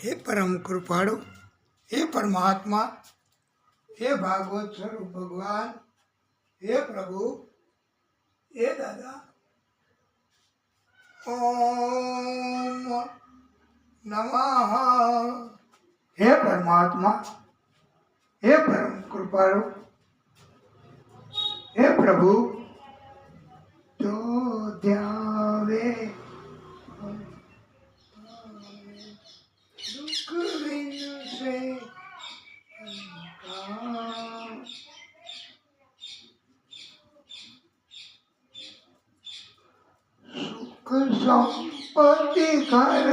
हे परम कृपाळु, हे परमात्मा, हे भागवत स्वरूप भगवान, हे प्रभु, हे दादा। ओम नमः। हे परमात्मा, हे परम कृपाळु, हे प्रभु, जो ध्यावे दुख बिन से सुख संपत्ति घर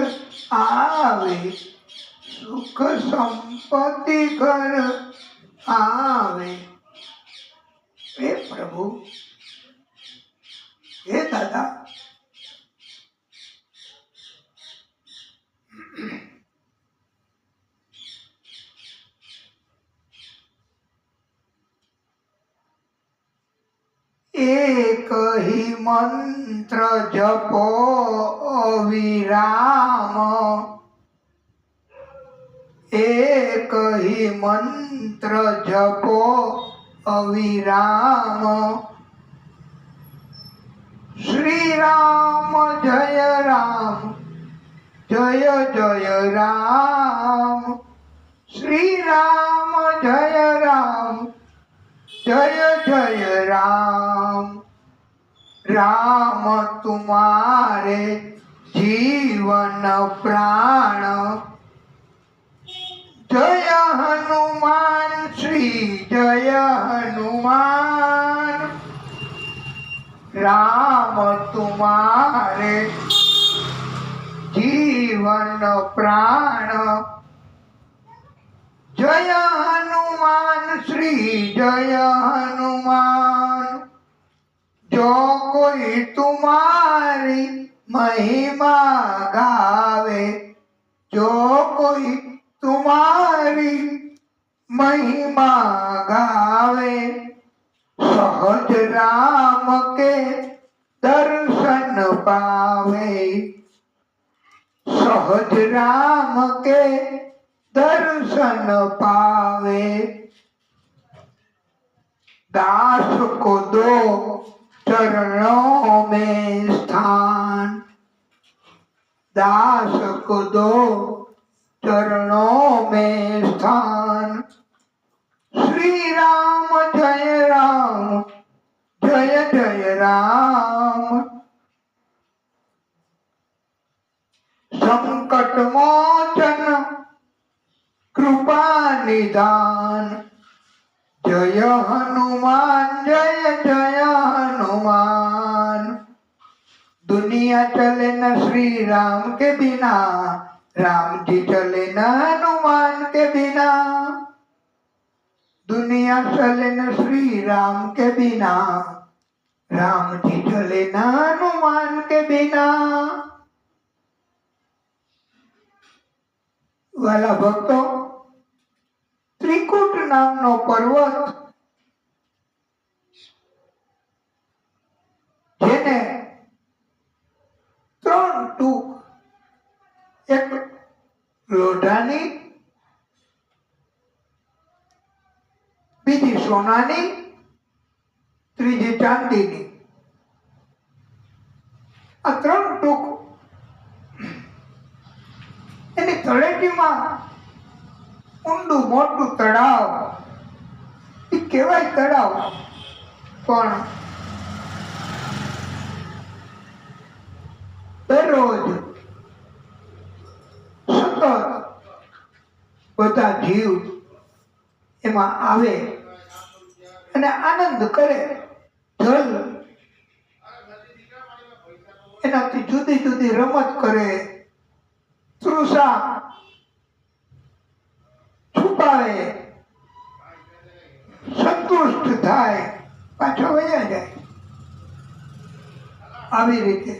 आवे, सुख संपत्ति घर आवे। हे प्रभु, हे दादा, एक ही मंत्र जपो अविराम, एक ही मंत्र जपो अविराम। श्री राम जय राम, जय जय राम। श्री राम जय राम, जय जय राम। राम तुम्हारे जीवन प्राण, जय हनुमान श्री जय हनुमान। राम तुम्हारे जीवन प्राण, जय हनुमान श्री जय हनुमान। जो कोई तुम्हारी महिमा गावे, जो कोई तुम्हारी महिमा गावे, सहज राम के दर्शन पावे, सहज राम के दर्शन पावे। दास को दो चरणों में स्थान, दास को दो चरणों में स्थान। श्री राम जय राम, जय जय राम। संकट मोचन कृपा निदान, जय हनुमान जय जय हनुमान। दुनिया चले न श्री राम के बिना, राम जी चले न हनुमान के बिना। दुनिया चले न श्री राम के बिना, राम जी चले न हनुमान के बिना। वाला भक्तो, त्रिकूट नामनो पर्वत જેને ત્રણ ટૂક, એક લોઢાની, બીજી સોનાની, ત્રીજી ચાંદીની, આ ત્રણ ટૂક એની તળેટીમાં ઊંડું મોટું તળાવ, એ કહેવાય તળાવ, પણ દરરોજ સતત બધા જીવ એમાં આવે અને આનંદ કરે। જલ એનાથી જુદી જુદી રમત કરે, તૃષા છુપાવે, સંતુષ્ટ થાય, પાછો વયા જાય। આવી રીતે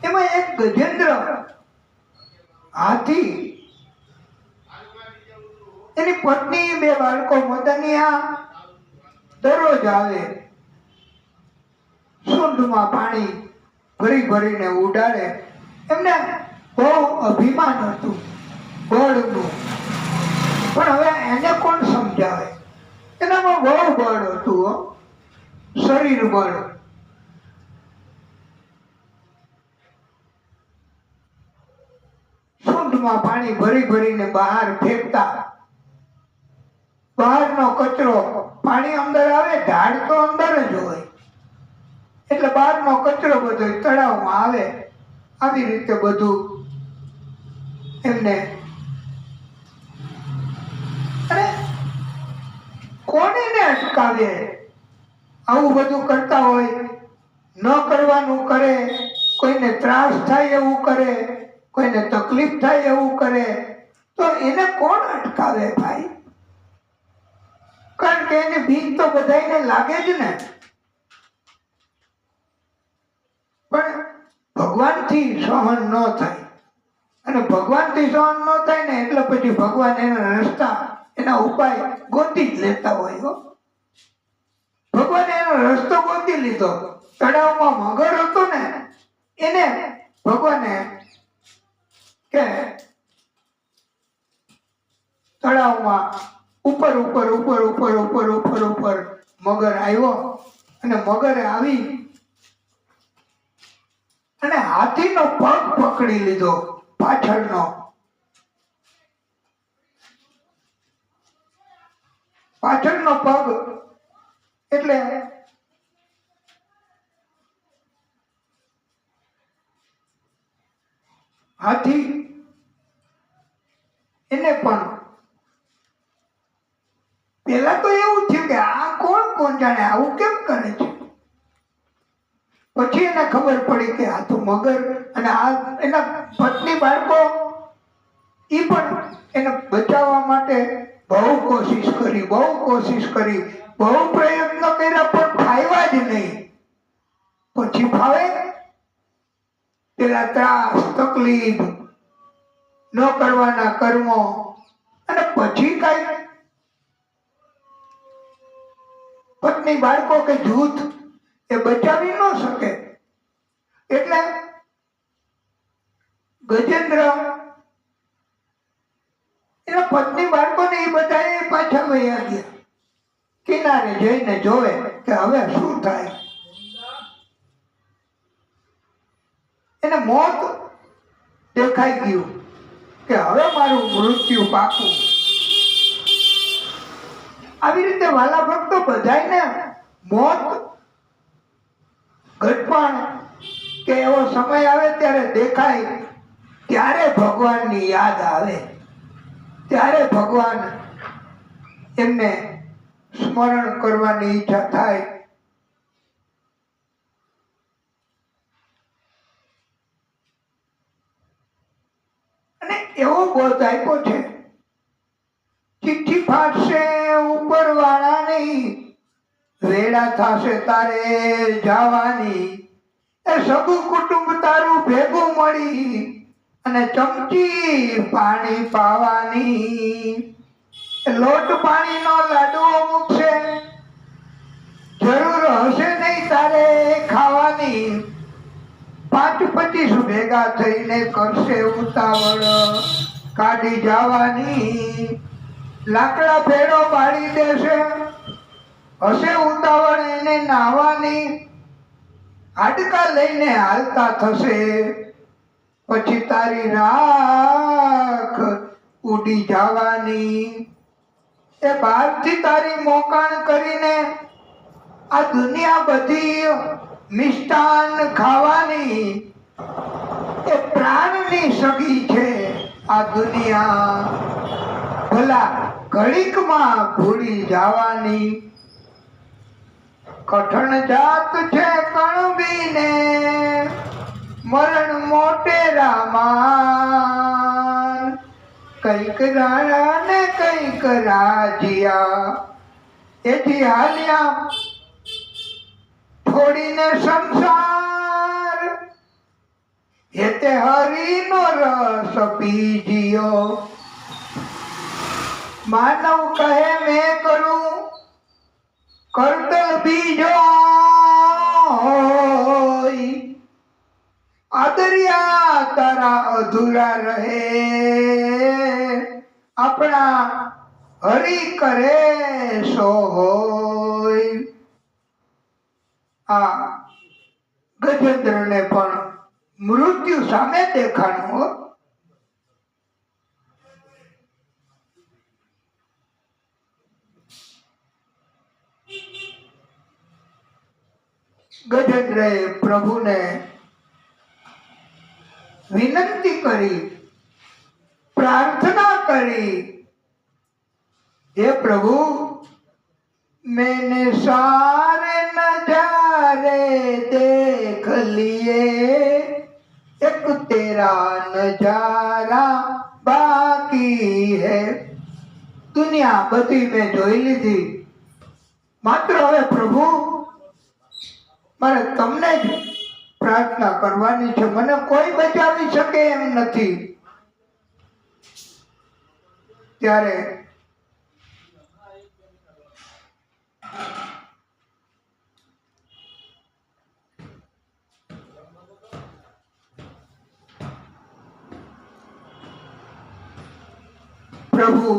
એમાં એક ગજેન્દ્ર હાથી, એની પત્ની, બે બાળકો મદનિયા દરરોજ આવે, સૂંઢમાં પાણી ભરી ભરીને ઉડાડે। એમને બહુ અભિમાન હતું બળનું, પણ હવે એને કોણ સમજાવે? એનામાં બહુ બળ હતું હો, શરીર બળ. સૂંઢમાં પાણી ભરી ભરીને બહાર ફેંકતા. બહારનો કચરો, પાણી અંદર આવે, ઢાળ તો અંદર જ હોય, એટલે બહારનો કચરો બધો તળાવમાં આવે. આવી રીતે બધું એમને. અને કોને અટકાવે? આવું બધું કરતા હોય, ન કરવાનું કરે, કોઈને ત્રાસ થાય એવું કરે, કોઈને તકલીફ થાય એવું કરે, તો એને કોણ અટકાવે ભાઈ? કારણ કે એની બીક તો બધાને લાગે જ ને. પણ ભગવાનથી સહન ન થાય, અને ભગવાનથી સહન ન થાય ને એટલે પછી ભગવાન એના રસ્તા, એના ઉપાય ગોતી જ લેતા હોય હો. ભગવાને એનો રસ્તો ગોતી લીધો. તળાવમાં મગર હતો ને, એને ભગવાને કે તળાવમાં ઉપર ઉપર ઉપર ઉપર ઉપર ઉપર ઉપર મગર આવ્યો, અને મગરે આવી અને હાથીનો પગ પકડી લીધો પાછળનો. પાછળનો પગ એટલે હાથી એને પણ પેલા તો એવું થયું કે આ કોણ કોણ જાણે આવું કેમ કરે છે. પછી એને ખબર પડી કે આ તો મગર, અને આ એના પત્ની બાળકો એ પણ એને બચાવવા માટે બહુ કોશિશ કરી, બહુ કોશિશ કરી, બહુ પ્રયત્ન કર્યા, પણ ફાવ્યા જ નહીં. પછી ફાવે? પેલા ત્રાસ, તકલીફ, ન કરવાના કર્મો, અને પછી કઈ પત્ની બાળકો કે જૂથ એ બચાવી ન શકે. એટલે ગજેન્દ્ર એના પત્ની બાળકોને એ બધા પાછા વયા ગયા. કિનારે જઈને જોવે કે હવે શું થાય. એને મોત દેખાઈ ગયું કે હવે મારું મૃત્યુ પાકું. આવી રીતે વાલા ભક્તો બધાને મોત ઘટપણ કે એવો સમય આવે ત્યારે દેખાય, ત્યારે ભગવાનની યાદ આવે, ત્યારે ભગવાન એમને સ્મરણ કરવાની ઈચ્છા થાય. અને એવો બોધ આપ્યો છે, ચિઠ્ઠી ફાટશે ઉપર વાળાની, વેળા થશે તારે જવાની, એ સગું કુટુંબ તારું ભેગું મળી, અને ચમચી પાણી પાવાની. લોટ પાણીનો લાડવો મૂકશે, જરૂર હશે નહીં તારે ખાવાની. 5-25 ભેગા થઈને કરશે ઉતાવળ કાઢી જવાની. લાકડા ભેડો બાળી દેશે, હશે ઉતાવળ એને નાવાની. હાડકા લઈને હાલતા થશે, પછી તારી રાખ ઉડી જવાની. એ બહારથી તારી મોકાણ કરીને આ દુનિયા બધી મિષ્ટાન ખાવાની. એ પ્રાણની સગી છે આ દુનિયા, ભલા ઘડીકમાં ભૂલી જવાની. કઠણ જાત છે કણબીને, મરણ મોટેરામાં. કઈક રાણા ને કઈક રાજ્યા, એથી હાલ્યા છોડીને સંસાર. હેતે હરિનો રસ પીજ્યો, માનવ કહે મેં કરું કરતલ બીજો. આ પાદરિયા તારા અધૂરા રહે, આપણા હરી કરે સો હોય. આ ગજેન્દ્રને પણ મૃત્યુ સામે દેખાણું. ગજેન્દ્રએ પ્રભુને વિનંતી કરી, પ્રાર્થના કરી, હે પ્રભુ, मैंने सारे नजारे देख लिए, एक तेरा नजारा बाकी है. દુનિયા બધી મેં જોઈ લીધી, માત્ર હવે પ્રભુ મારે તમને જ પ્રાર્થના કરવાની છે. મને કોઈ બચાવી શકે એમ નથી. ત્યારે પ્રભુ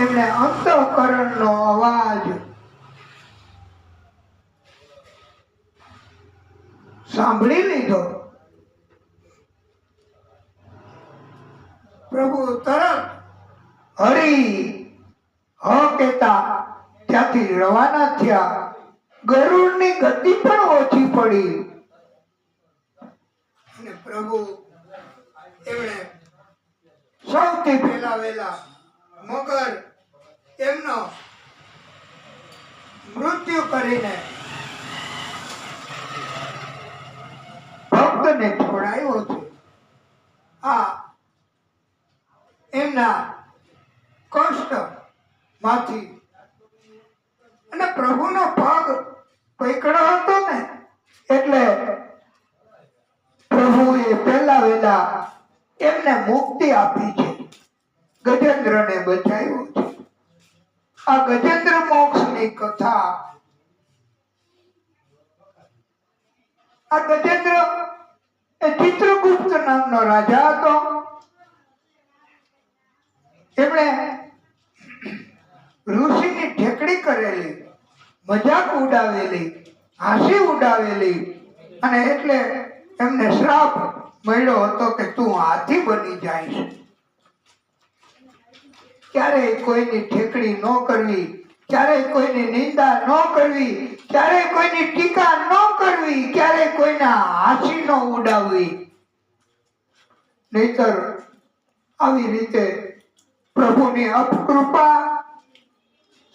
એમણે અંતઃકરણનો અવાજ સાંભળી લીધો. પ્રભુ તરત હરી હ કહેતા ત્યાંથી રવાના થયા. ગરુડની ગતિ પણ ઓછી પડી અને પ્રભુ એમણે સૌથી પહેલા વેલા મગર એમનો મૃત્યુ કરીને ભક્તને છોડાયો છે. આ એમના કષ્ટ માંથી અને પ્રભુનો પગ પકડો હતો ને, એટલે પ્રભુએ પહેલા વેલા એમને મુક્તિ આપી છે, ગજેન્દ્રને બચાવ્યો છે. આ ગજેન્દ્ર મોક્ષની કથા. આ ગજેન્દ્ર એ ચિત્રગુપ્ત નામનો રાજા હતો. એમણે ઋષિની ઠેકડી કરેલી, મજાક ઉડાવેલી, હાંસી ઉડાવેલી, અને એટલે એમને શ્રાપ મળ્યો હતો કે તું હાથી બની જાય. ક્યારેય કોઈની ઠેકડી ન કરવી, ક્યારેય કોઈની નિંદા ન કરવી, ક્યારેય કોઈની ટીકા ન કરવી, ક્યારેય કોઈના હાંસી ન ઉડાવવી. નહીતર આવી રીતે પ્રભુની અપકૃપા,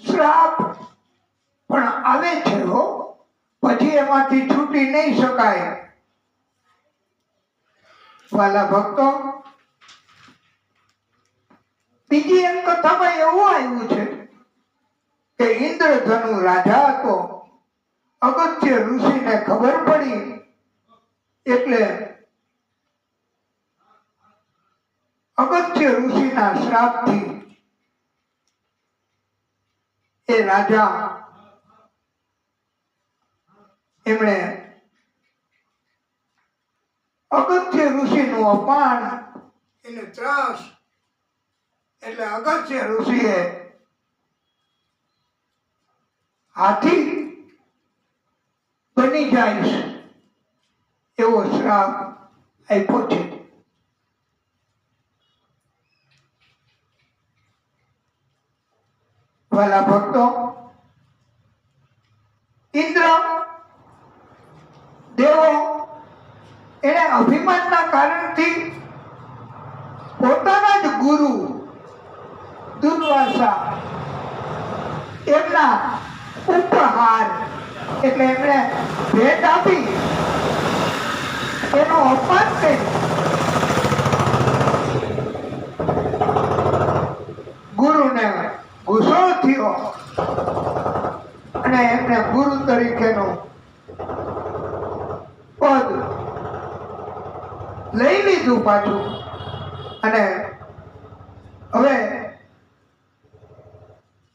શ્રાપ પણ આવે છે હો, પછી એમાંથી છૂટી નહીં શકાય. વાલા ભક્તો, બીજી એક કથામાં એવું આવ્યું છે કે ઇન્દ્રધનુ રાજા હતો. અગત્ય ઋષિને ખબર પડી એટલે અગત્ય ઋષિના શ્રાપથી એ રાજા એમણે અગત્ય ઋષિનું અપમાન, એને ત્રાસ, એટલે અગત્ય ઋષિએ હાથી બની જાય એવો શ્રાપ આપ્યો છે. વાલા ભક્તો, ઇન્દ્ર દેવો એને અભિમાનના કારણથી પોતાના જ ગુરુ દુર્વાસા એમના ઉપહાર એટલે એમણે ભેટ આપી એનો અપમાન કરી ગુરુને ગુસ્સો થયો અને એમને ગુરુ તરીકેનું પદ લઈ લીધું પાછું. અને હવે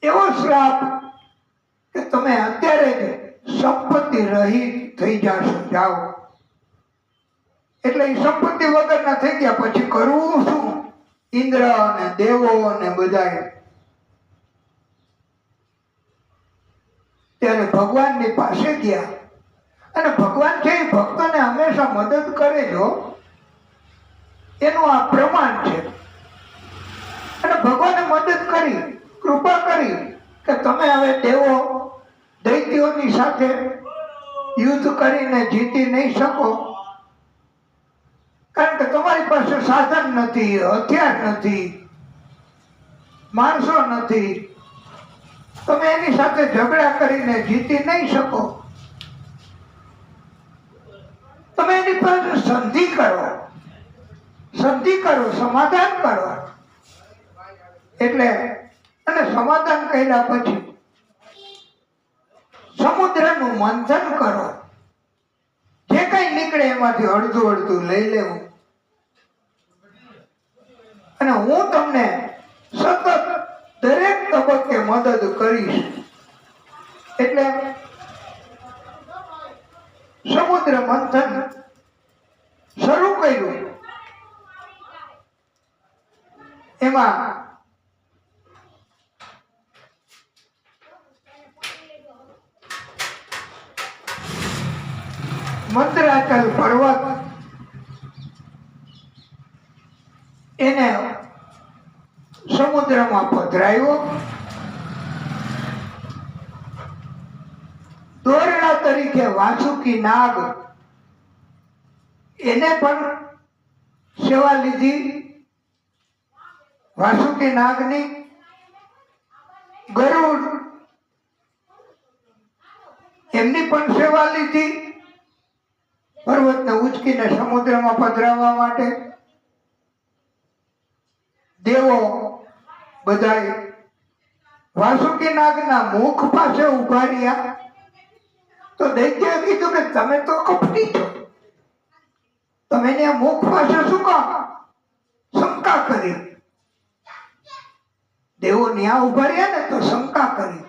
એવો શ્રાપ કે તમે અત્યારે જ સંપત્તિ રહિત થઈ જાશો. જાઓ, એટલે એ સંપત્તિ વગરના થઈ ગયા. પછી કરવું શું? ઇન્દ્ર અને દેવો અને બધાએ ત્યારે ભગવાનની પાસે ગયા. અને ભગવાન છે એ ભક્તોને હંમેશા મદદ કરે જો, એનું આ પ્રમાણ છે. અને ભગવાને મદદ કરી, કૃપા કરી કે તમે હવે દેવો દૈત્યોની સાથે યુદ્ધ કરીને જીતી નહીં શકો, કારણ કે તમારી પાસે સાધન નથી, હથિયાર નથી, માણસો નથી. તમે એની સાથે ઝઘડા કરીને જીતી નહીં શકો. તમે એની પાસે સંધિ કરો, સમાધાન કરો. એટલે અને સમાધાન કર્યા પછી સમુદ્રનું મંથન કરો. જે કઈ નીકળે એમાંથી અડધું અડધું લઈ લેવું. અને હું તમને સતત દરેક તબક્કે મદદ કરીશ. એટલે સમુદ્ર મંથન શરૂ કર્યું. એમાં મંદરાચલ પર્વત એને સમુદ્રમાં પધરાયો. દોરડા તરીકે વાસુકી નાગ એને પણ સેવા લીધી. વાસુકી નાગની ગરુડ એમની પણ સેવા લીધી પર્વતને ઉચકીને સમુદ્રમાં પધરાવવા માટે. દેવો બધાય વાસુકી નાગના મુખ પાસે ઉભા રહ્યા. તો દૈત્યએ કીધું કે તમે તો કપટી છો, તમે એને મુખ પાસે શું કામ શંકા કરી? દેવો ન્યા ઉભા રહ્યા ને તો શંકા કરી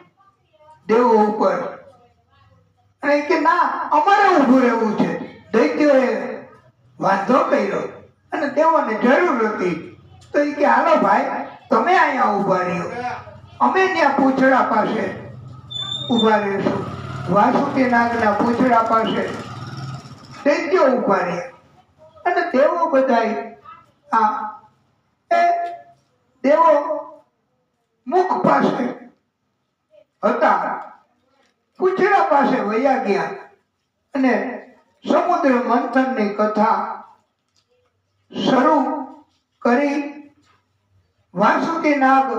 દેવો ઉપર. અને કે ના, અમારે ઉભું રહેવું છે. દૈત્યોએ વાંધો કર્યો અને દેવોને જરૂર હતી. તો એ કે હાલો ભાઈ, તમે અહીંયા ઉભા રહ્યો, અમે ત્યાં પૂંછડા પાસે ઉભા રહીશું. વાસુકી નાગના પૂંછડા પાસે દૈત્યો ઉભા રહ્યા. અને દેવો બધાય દેવો મુખ પાસે હતા, પૂંછડા પાસે વયા ગયા. અને સમુદ્ર મંથનની કથા શરૂ કરી. વાસુકી નાગ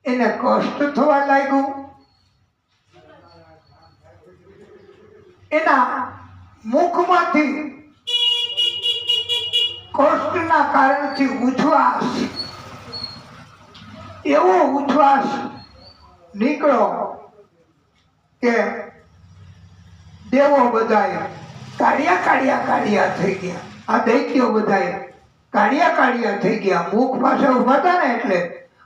એને કષ્ટ થવા લાગ્યું. એના મુખમાંથી કષ્ટના કારણથી ઉચ્છ્વાસ, એવો ઉચ્છ્વાસ નીકળ્યો કે દેવો બધાએ કાળિયા થઈ ગયા. આ દૈત્યો બધાએ કાળિયા થઈ ગયા, મુખ પાસે ઉભા હતા ને એટલે.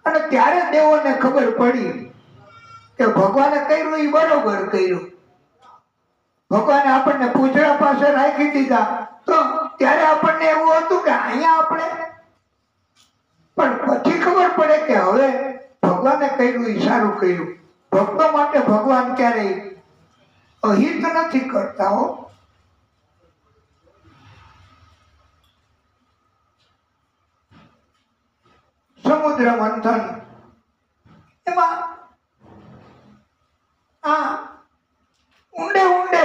અને ત્યારે દેવોને ખબર પડી કે ભગવાને કર્યું એ બરોબર કર્યું. ભગવાને આપણને પૂંછડા પાસે રાખી દીધા. તો ત્યારે આપણને એવું હતું કે અહીંયા આપણે, પણ પછી ખબર પડે કે હવે ભગવાને કર્યું એ સારું કર્યું. ભક્તો માટે ભગવાન ક્યારેય અહિત નથી કરતા હો. સમુદ્ર મંથન એમાં ઊંડે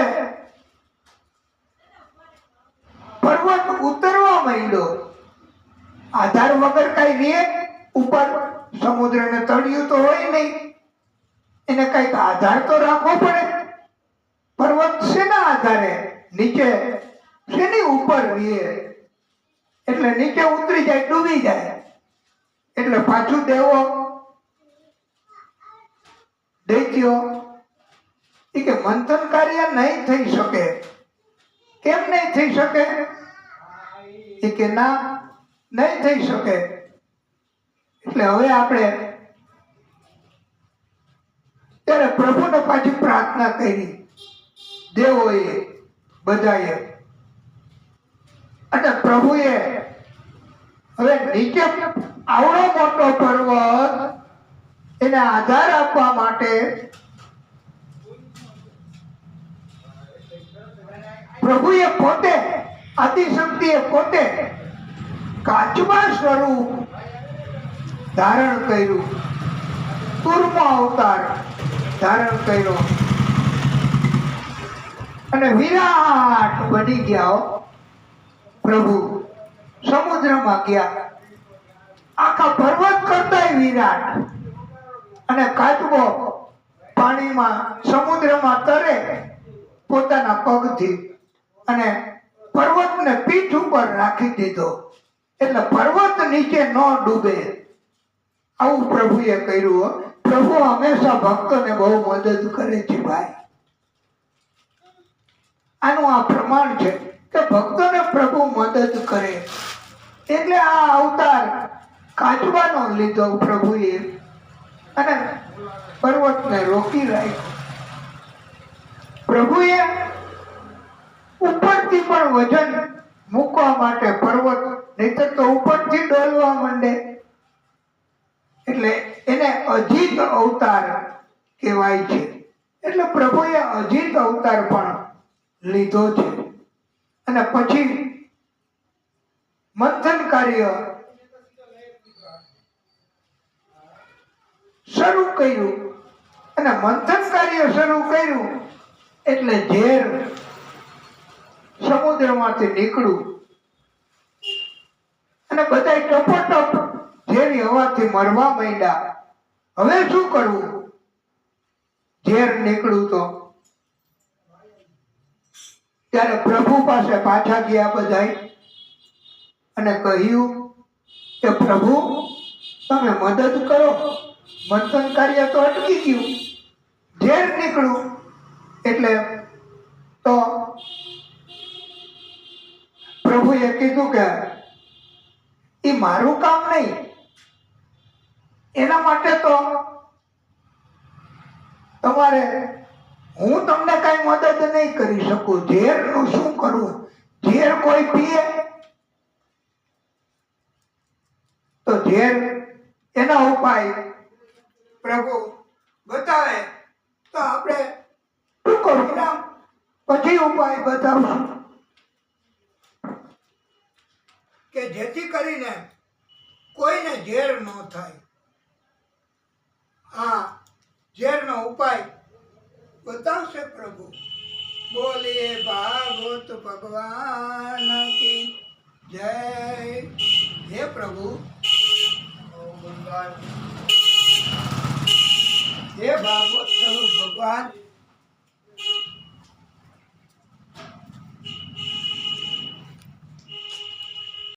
પર્વત ઉતરવા માંડ્યો. આધાર વગર કઈ રે ઉપર? સમુદ્રને તળિયું તો હોય નહીં, એને કઈક આધાર તો રાખવો પડે. પર્વત શેના આધારે? નીચે શેની ઉપર રે? એટલે નીચે ઉતરી જાય, ડૂબી જાય. એટલે પાછું દેવો દૈત્યો એ કે મંથન કાર્ય નહીં થઈ શકે. કેમ નહીં થઈ શકે? એ કે ના, નહીં થઈ શકે. એટલે હવે આપણે ત્યારે પ્રભુને પાછી પ્રાર્થના કરી દેવોએ બધાએ અને પ્રભુએ હવે નીચે આવડો મોટો પર્વત એને આધાર આપવા માટે પ્રભુએ પોતે આદિશક્તિએ પોતે કાચબા સ્વરૂપ ધારણ કર્યું, કૂર્મ અવતાર ધારણ કર્યો અને વિરાટ બની ગયા. પ્રભુ સમુદ્રમાં ગયા, આખા પર્વત કરતાય વિરાટ. અને કાચબો પાણીમાં સમુદ્રમાં તરે પોતાના પગથી અને પર્વતને પીઠ ઉપર રાખી દીધો એટલે પર્વત નીચે ન ડૂબે. આવું પ્રભુએ કર્યું. પ્રભુ હંમેશા ભક્તોને બહુ મદદ કરે છે ભાઈ. આનું આ પ્રમાણ છે કે ભક્તોને પ્રભુ મદદ કરે. એટલે આ અવતાર કાચબાનો લીધો પ્રભુએ અને પર્વતને રોકી રાખ્યો. પ્રભુએ ઉપરથી પણ વજન મૂકવા માટે પર્વત, નહીતર તો ઉપરથી ડોલવા માંડે. એટલે એને અજીત અવતાર કહેવાય છે. એટલે પ્રભુએ અજીત અવતાર પણ લીધો છે. અને પછી મંથન કાર્ય શરૂ કર્યું. અને મંથન કાર્ય શરૂ કર્યું એટલે ઝેર સમુદ્રમાંથી નીકળ્યું અને બધા ટપોટપ ઝેરી હવાથી મરવા માંડ્યા. હવે શું કરવું? ઝેર નીકળ્યું તો ત્યારે પ્રભુ પાસે પાછા ગયા બધા અને કહ્યું કે પ્રભુ તમે મદદ કરો, મંથન કાર્ય તો અટકી ગયું, ઝેર નીકળ્યું. એટલે તો પ્રભુએ કીધું કે એ મારું કામ નહીં, એના માટે તો તમારે હું તમને કઈ મદદ નહીં કરી શકું. ઝેર નું શું કરવું? ઝેર કોઈ પીએ તો ઝેર એના ઉપાય પ્રભુ બતાવે તો આપણે ટૂંકો વિરામ પછી ઉપાય બતાવશું કે જેથી કરીને કોઈને ઝેર ન થાય. હા, ઝેરનો ઉપાય બતાવશે પ્રભુ. બોલીએ ભાગવત ભગવાન કી જય. હે પ્રભુ, હે ભાગવત સ્વરૂપ ભગવાન,